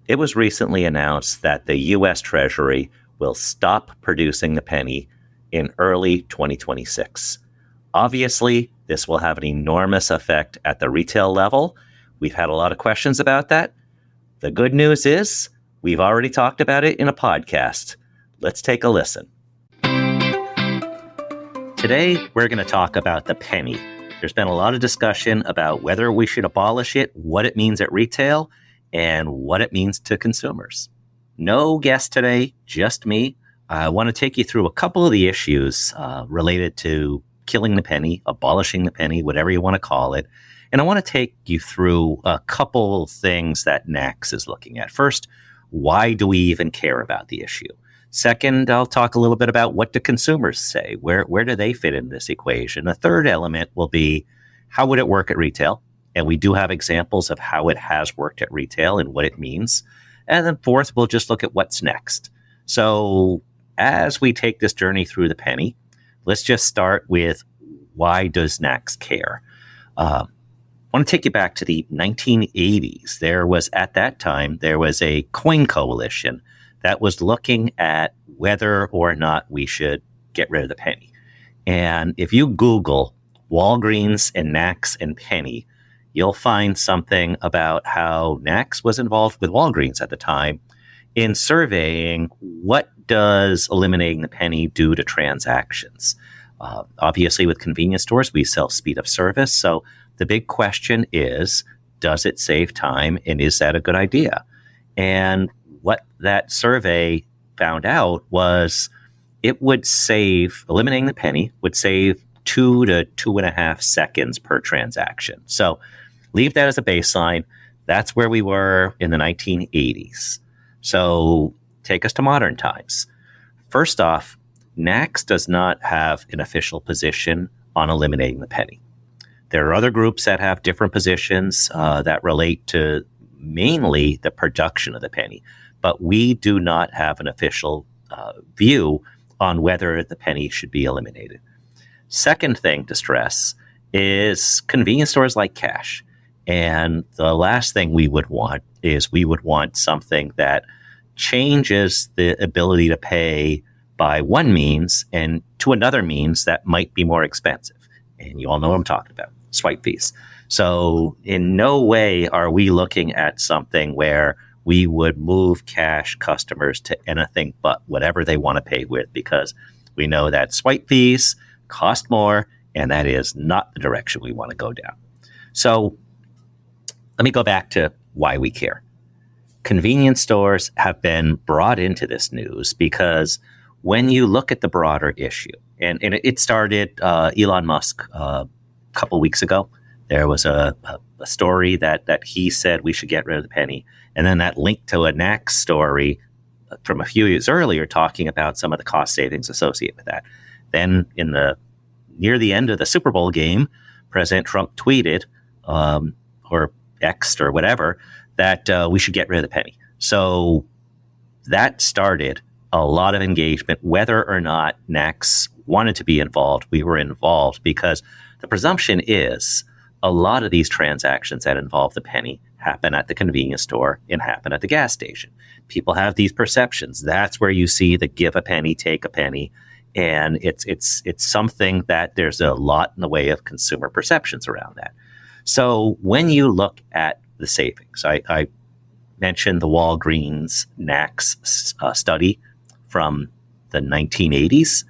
It was recently announced that the U.S. Treasury will stop producing the penny in early 2026. Obviously, this will have an enormous effect at the retail level. We've had a lot of questions about that. The good news is we've already talked about it in a podcast. Let's take a listen. Today, we're going to talk about the penny. There's been a lot of discussion about whether we should abolish it, what it means at retail, and what it means to consumers. No guest today, just me. I want to take you through a couple of the issues related to killing the penny, abolishing the penny, whatever you want to call it. And I want to take you through a couple things that NACS is looking at. First, why do we even care about the issue? Second, I'll talk a little bit about what do consumers say? Where do they fit in this equation? A third element will be how would it work at retail? And we do have examples of how it has worked at retail and what it means. And then fourth, we'll just look at what's next. So as we take this journey through the penny, let's just start with why does NACS care? I want to take you back to the 1980s. At that time, there was a coin coalition that was looking at whether or not we should get rid of the penny. And if you Google Walgreens and NACS and penny, you'll find something about how NACS was involved with Walgreens at the time in surveying what does eliminating the penny do to transactions. Obviously, with convenience stores, we sell speed of service. So the big question is, does it save time, and is that a good idea? And what that survey found out was eliminating the penny would save 2 to 2.5 seconds per transaction. So leave that as a baseline. That's where we were in the 1980s. So take us to modern times. First off, NACS does not have an official position on eliminating the penny. There are other groups that have different positions that relate to mainly the production of the penny, but we do not have an official view on whether the penny should be eliminated. Second thing to stress is convenience stores like cash. And the last thing we would want is something that changes the ability to pay by one means and to another means that might be more expensive. And you all know what I'm talking about, swipe fees. So in no way are we looking at something where we would move cash customers to anything but whatever they want to pay with, because we know that swipe fees cost more, and that is not the direction we want to go down. So let me go back to why we care. Convenience stores have been brought into this news because when you look at the broader issue, and it started Elon Musk a couple weeks ago. There was a story that he said we should get rid of the penny. And then that linked to a NACS story from a few years earlier talking about some of the cost savings associated with that. Then near the end of the Super Bowl game, President Trump tweeted, or X'd or whatever, that we should get rid of the penny. So that started a lot of engagement. Whether or not NACS wanted to be involved, we were involved because the presumption is a lot of these transactions that involve the penny happen at the convenience store and happen at the gas station. People have these perceptions. That's where you see the give a penny, take a penny. And it's something that there's a lot in the way of consumer perceptions around that. So when you look at the savings, I mentioned the Walgreens NACS study from the 1980s,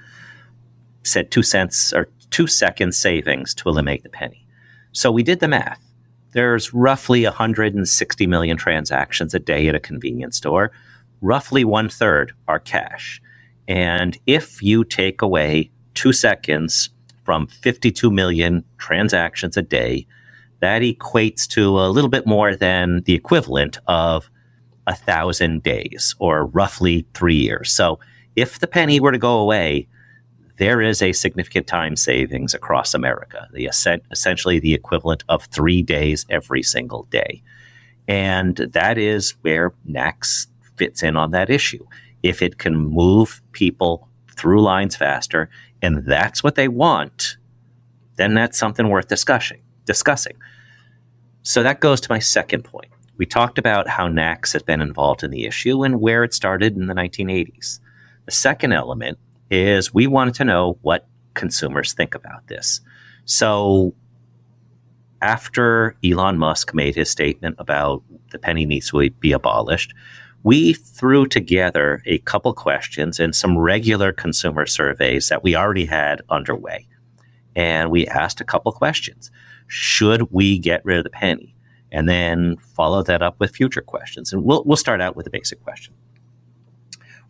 said 2 cents or 2 seconds savings to eliminate the penny. So we did the math. There's roughly 160 million transactions a day at a convenience store. Roughly 1/3 are cash. And if you take away 2 seconds from 52 million transactions a day, that equates to a little bit more than the equivalent of 1,000 days, or roughly 3 years. So if the penny were to go away, there is a significant time savings across America, essentially the equivalent of 3 days every single day. And that is where NACS fits in on that issue. If it can move people through lines faster, and that's what they want, then that's something worth discussing. So that goes to my second point. We talked about how NACS has been involved in the issue and where it started in the 1980s. The second element is we wanted to know what consumers think about this. So after Elon Musk made his statement about the penny needs to be abolished, we threw together a couple questions and some regular consumer surveys that we already had underway. And we asked a couple questions. Should we get rid of the penny? And then follow that up with future questions. And we'll start out with a basic question.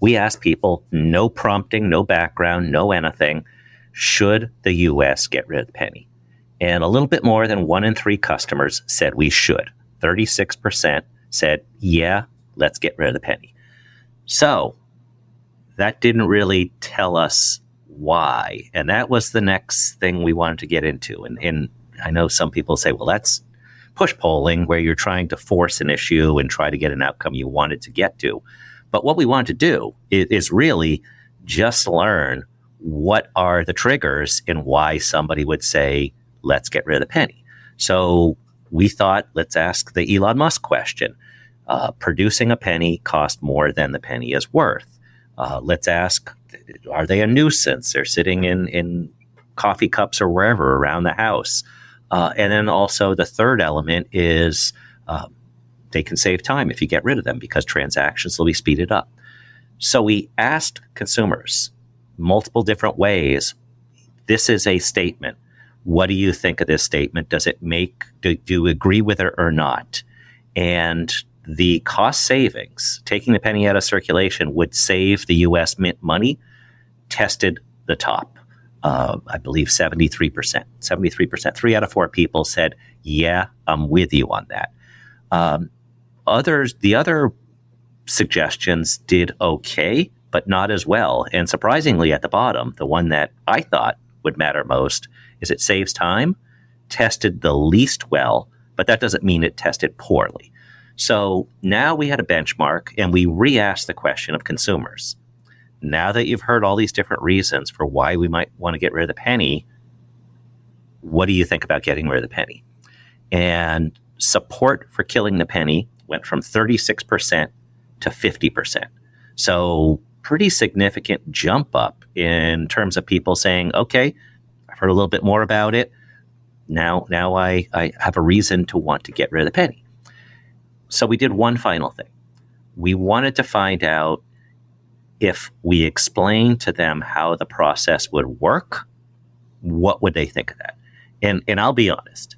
We asked people, no prompting, no background, no anything, should the U.S. get rid of the penny? And a little bit more than 1 in 3 customers said we should. 36% said, yeah, let's get rid of the penny. So that didn't really tell us why. And that was the next thing we wanted to get into. And I know some people say, well, that's push polling where you're trying to force an issue and try to get an outcome you wanted to get to. But what we want to do is really just learn what are the triggers and why somebody would say, let's get rid of the penny. So we thought, let's ask the Elon Musk question. Producing a penny cost more than the penny is worth. Let's ask, are they a nuisance? They're sitting in coffee cups or wherever around the house. And then also the third element is they can save time if you get rid of them because transactions will be speeded up. So we asked consumers multiple different ways. This is a statement. What do you think of this statement? Does it do you agree with it or not? And the cost savings, taking the penny out of circulation, would save the U.S. mint money, tested the top. I believe 73%. 73%. 3 out of 4 people said, yeah, I'm with you on that. The other suggestions did okay, but not as well. And surprisingly, at the bottom, the one that I thought would matter most is it saves time, tested the least well, but that doesn't mean it tested poorly. So now we had a benchmark and we re-asked the question of consumers. Now that you've heard all these different reasons for why we might want to get rid of the penny, what do you think about getting rid of the penny? And support for killing the penny went from 36% to 50%. So pretty significant jump up in terms of people saying, okay, I've heard a little bit more about it. Now I have a reason to want to get rid of the penny. So we did one final thing. We wanted to find out if we explained to them how the process would work, what would they think of that? And I'll be honest,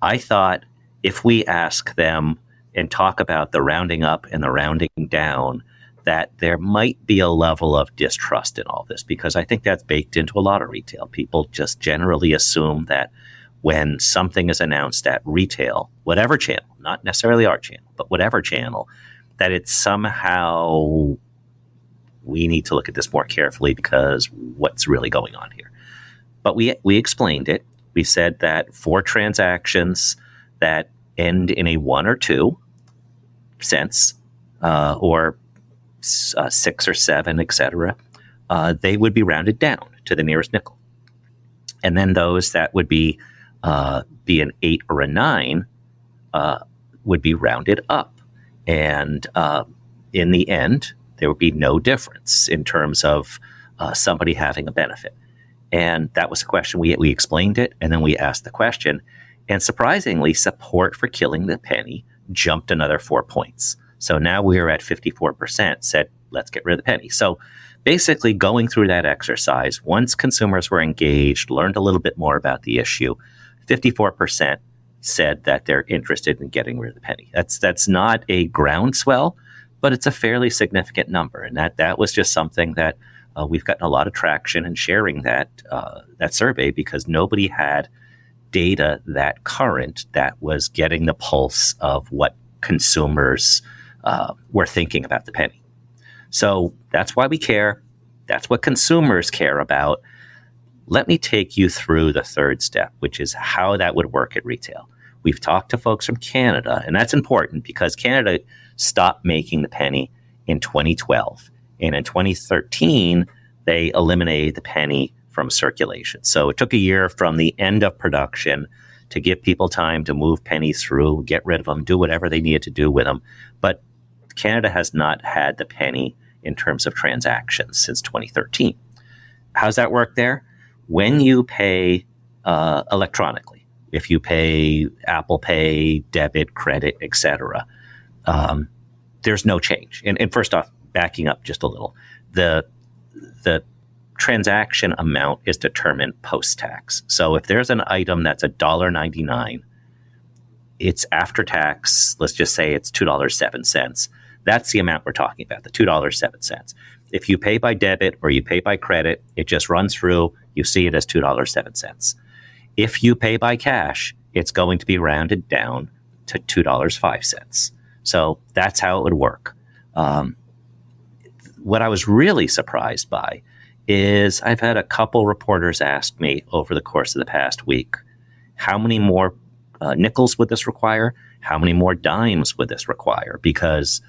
I thought if we ask them and talk about the rounding up and the rounding down, that there might be a level of distrust in all this, because I think that's baked into a lot of retail. People just generally assume that when something is announced at retail, whatever channel, not necessarily our channel, but whatever channel, that it's somehow we need to look at this more carefully because what's really going on here. But we explained it. We said that for transactions that end in a 1 or 2 cents, or 6 or 7, etc., they would be rounded down to the nearest nickel. And then those that would be an 8 or a 9 would be rounded up. And in the end, there would be no difference in terms of somebody having a benefit. And that was the question. We explained it, and then we asked the question. And surprisingly, support for killing the penny jumped another 4 points. So now we're at 54% said, let's get rid of the penny. So basically going through that exercise, once consumers were engaged, learned a little bit more about the issue, 54% said that they're interested in getting rid of the penny. That's not a groundswell, but it's a fairly significant number. And that was just something that we've gotten a lot of traction in sharing that survey, because nobody had data that current that was getting the pulse of what consumers were thinking about the penny. So that's why we care. That's what consumers care about. Let me take you through the third step, which is how that would work at retail. We've talked to folks from Canada, and that's important because Canada stopped making the penny in 2012. And in 2013, they eliminated the penny from circulation. So it took a year from the end of production to give people time to move pennies through, get rid of them, do whatever they needed to do with them. But Canada has not had the penny in terms of transactions since 2013. How's that work there? When you pay electronically, if you pay Apple Pay, debit, credit, etc., there's no change. And first off, backing up just a little, the transaction amount is determined post-tax. So if there's an item that's $1.99, it's after tax, let's just say it's $2.07. That's the amount we're talking about, the $2.07. If you pay by debit or you pay by credit, it just runs through, you see it as $2.07. If you pay by cash, it's going to be rounded down to $2.05. So that's how it would work. What I was really surprised by is I've had a couple reporters ask me over the course of the past week, how many more nickels would this require? How many more dimes would this require? Because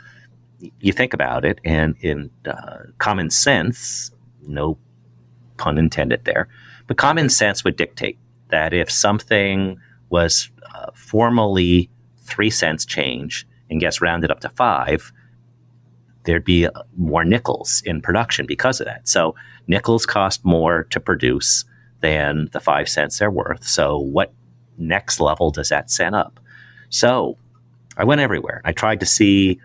you think about it, and in common sense, no pun intended there, but common sense would dictate that if something was formally 3 cents change and gets rounded up to 5, there'd be more nickels in production because of that. So nickels cost more to produce than the 5 cents they're worth. So what next level does that set up? So I went everywhere. I tried to see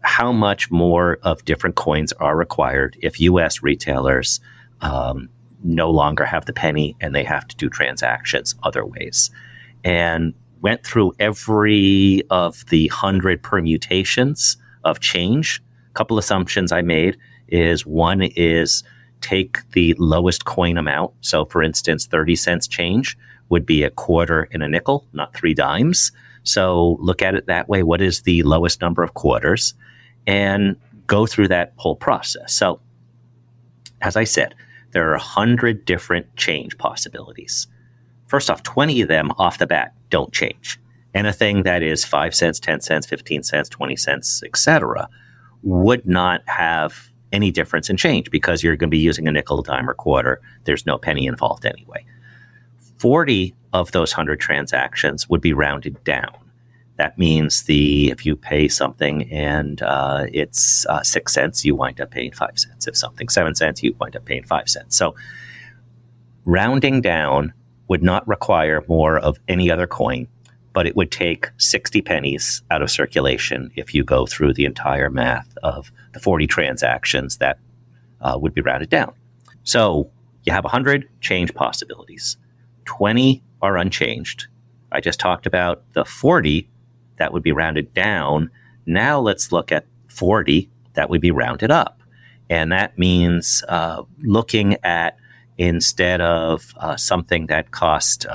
how much more of different coins are required if U.S. retailers no longer have the penny and they have to do transactions other ways. And went through every of the 100 permutations of change. Couple assumptions I made is one is take the lowest coin amount. So for instance, 30 cents change would be a quarter and a nickel, not 3 dimes. So look at it that way. What is the lowest number of quarters? And go through that whole process. So as I said, there are 100 different change possibilities. First off, 20 of them off the bat don't change. Anything that is 5 cents, 10 cents, 15 cents, 20 cents, etc., would not have any difference in change because you're going to be using a nickel, dime, or quarter. There's no penny involved anyway. 40 of those 100 transactions would be rounded down. That means if you pay something and it's 6 cents, you wind up paying 5 cents. If something's 7 cents, you wind up paying 5 cents. So rounding down would not require more of any other coin, but it would take 60 pennies out of circulation if you go through the entire math of the 40 transactions that would be rounded down. So you have 100 change possibilities. 20 are unchanged. I just talked about the 40 that would be rounded down. Now let's look at 40 that would be rounded up. And that means looking at, instead of something that cost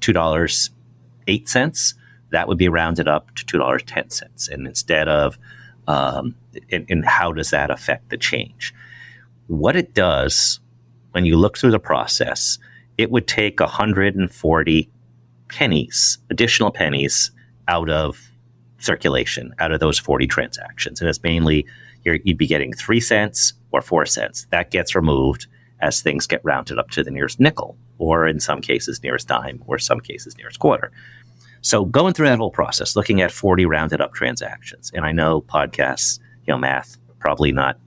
$2.08, that would be rounded up to $2.10. And instead of, and how does that affect the change? What it does, when you look through the process, it would take 140 pennies, additional pennies, out of circulation, out of those 40 transactions. And it's mainly, you'd be getting 3 cents or 4 cents. That gets removed as things get rounded up to the nearest nickel, or in some cases nearest dime, or some cases nearest quarter. So going through that whole process, looking at 40 rounded up transactions, and I know podcasts, math, probably not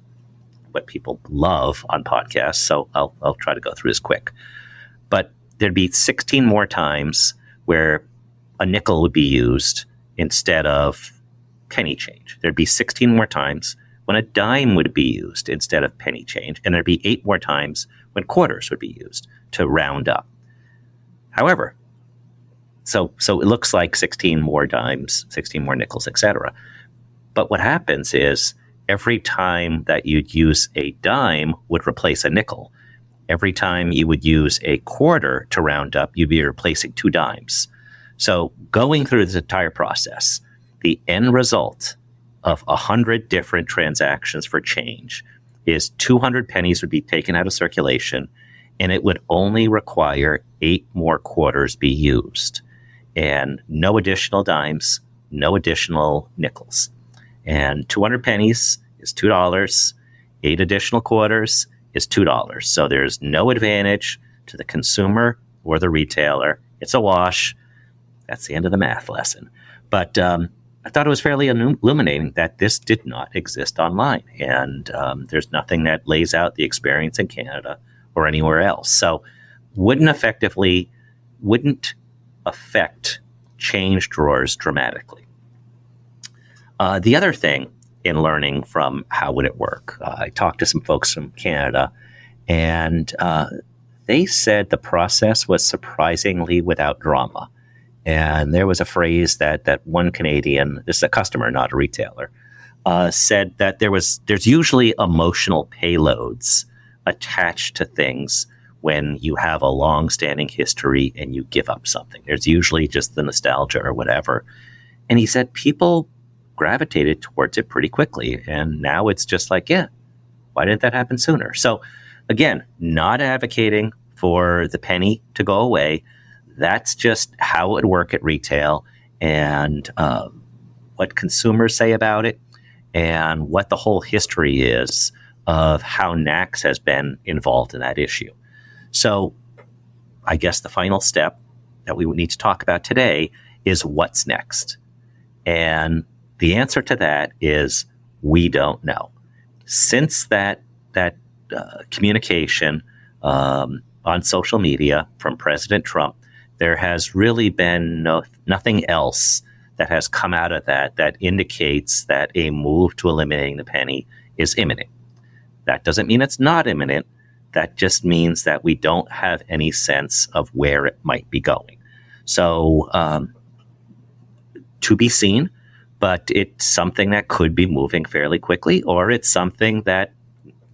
what people love on podcasts, so I'll try to go through this quick. But there'd be 16 more times where a nickel would be used instead of penny change. There'd be 16 more times when a dime would be used instead of penny change, and there'd be 8 more times when quarters would be used to round up. However, so it looks like 16 more dimes, 16 more nickels, etc. But what happens is every time that you'd use a dime would replace a nickel. Every time you would use a quarter to round up, you'd be replacing 2 dimes. So going through this entire process, the end result of 100 different transactions for change is 200 pennies would be taken out of circulation, and it would only require 8 more quarters be used, and no additional dimes, no additional nickels. And 200 pennies is $2. 8 additional quarters is $2. So there's no advantage to the consumer or the retailer It's a wash. That's the end of the math lesson. But I thought it was fairly illuminating that this did not exist online. And there's nothing that lays out the experience in Canada or anywhere else. So wouldn't affect change drawers dramatically. The other thing in learning from how would it work, I talked to some folks from Canada, and they said the process was surprisingly without drama. And there was a phrase that one Canadian, this is a customer, not a retailer, said that there's usually emotional payloads attached to things when you have a long-standing history and you give up something. There's usually just the nostalgia or whatever. And he said people gravitated towards it pretty quickly. And now it's just like, yeah, why didn't that happen sooner? So again, not advocating for the penny to go away. That's just how it would work at retail, and what consumers say about it, and what the whole history is of how NACS has been involved in that issue. So I guess the final step that we would need to talk about today is what's next. And the answer to that is we don't know. Since that communication on social media from President Trump, there has really been nothing else that has come out of that indicates that a move to eliminating the penny is imminent. That doesn't mean it's not imminent. That just means that we don't have any sense of where it might be going. So to be seen, but it's something that could be moving fairly quickly, or it's something that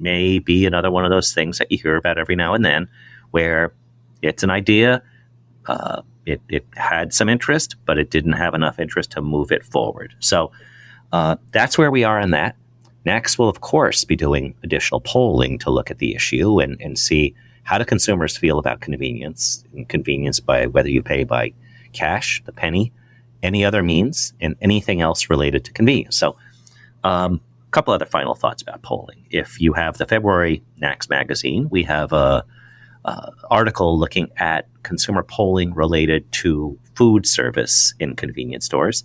may be another one of those things that you hear about every now and then, where it's an idea. It had some interest, but it didn't have enough interest to move it forward. So that's where we are in that. Next, we'll, of course, be doing additional polling to look at the issue and see how do consumers feel about convenience, and convenience by whether you pay by cash, the penny, any other means, and anything else related to convenience. So a couple other final thoughts about polling. If you have the February NACS magazine, we have a article looking at consumer polling related to food service in convenience stores.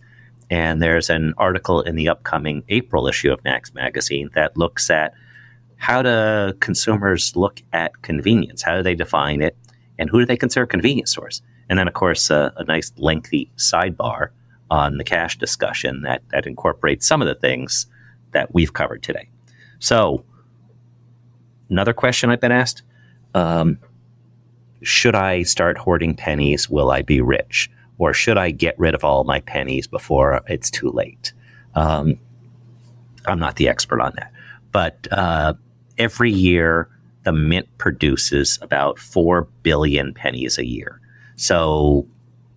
And there's an article in the upcoming April issue of NACS magazine that looks at how do consumers look at convenience? How do they define it? And who do they consider convenience stores? And then, of course, a nice lengthy sidebar on the cash discussion that incorporates some of the things that we've covered today. So another question I've been asked, should I start hoarding pennies? Will I be rich? Or should I get rid of all my pennies before it's too late? I'm not the expert on that. But every year, the Mint produces about 4 billion pennies a year. So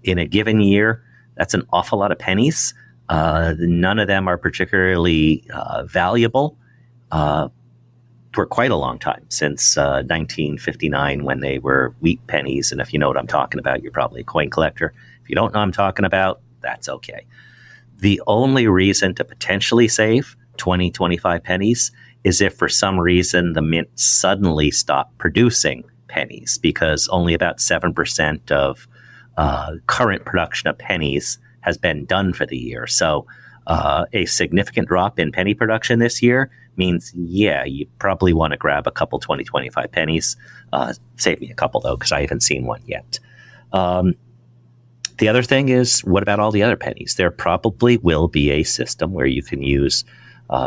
in a given year, that's an awful lot of pennies. None of them are particularly valuable. For quite a long time, since 1959, when they were wheat pennies. And if you know what I'm talking about, you're probably a coin collector. If you don't know what I'm talking about, that's okay. The only reason to potentially save 20, 25 pennies is if for some reason the Mint suddenly stopped producing pennies, because only about 7% of current production of pennies has been done for the year. So a significant drop in penny production this year means, yeah, you probably want to grab a couple 20, 25 pennies. Save me a couple, though, because I haven't seen one yet. The other thing is, what about all the other pennies? There probably will be a system where you can use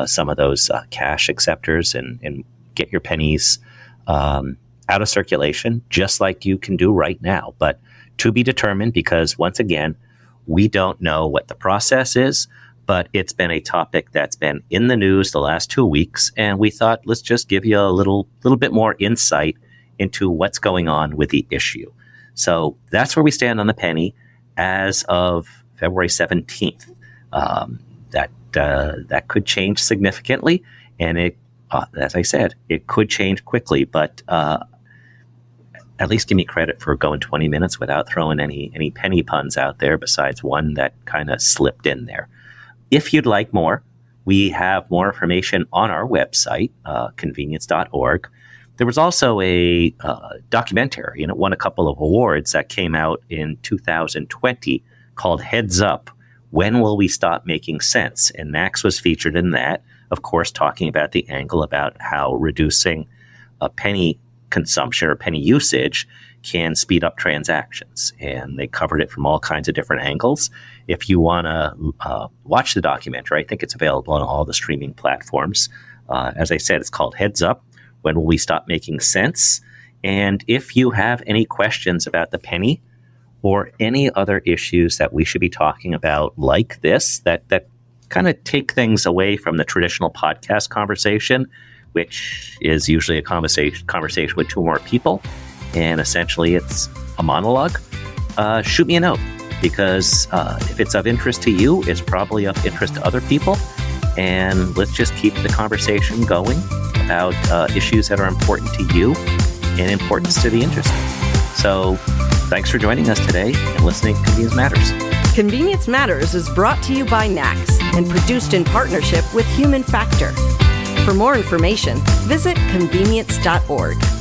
some of those cash acceptors and get your pennies out of circulation, just like you can do right now. But to be determined, because once again, we don't know what the process is, but it's been a topic that's been in the news the last 2 weeks, and we thought, let's just give you a little bit more insight into what's going on with the issue. So that's where we stand on the penny as of February 17th. That could change significantly, and it, as I said, it could change quickly, but at least give me credit for going 20 minutes without throwing any penny puns out there, besides one that kind of slipped in there. If you'd like more, we have more information on our website, convenience.org. There was also a documentary, and it won a couple of awards that came out in 2020 called Heads Up, When Will We Stop Making Sense? And Max was featured in that, of course, talking about the angle about how reducing a penny consumption or penny usage can speed up transactions. And they covered it from all kinds of different angles. If you want to watch the documentary, I think it's available on all the streaming platforms. As I said, it's called Heads Up, When Will We Stop Making Sense? And if you have any questions about the penny or any other issues that we should be talking about like this, that kind of take things away from the traditional podcast conversation, which is usually a conversation with two or more people, and essentially it's a monologue, shoot me a note, because if it's of interest to you, it's probably of interest to other people. And let's just keep the conversation going about issues that are important to you and importance to the interested. So thanks for joining us today and listening to Convenience Matters. Convenience Matters is brought to you by NACS and produced in partnership with Human Factor. For more information, visit convenience.org.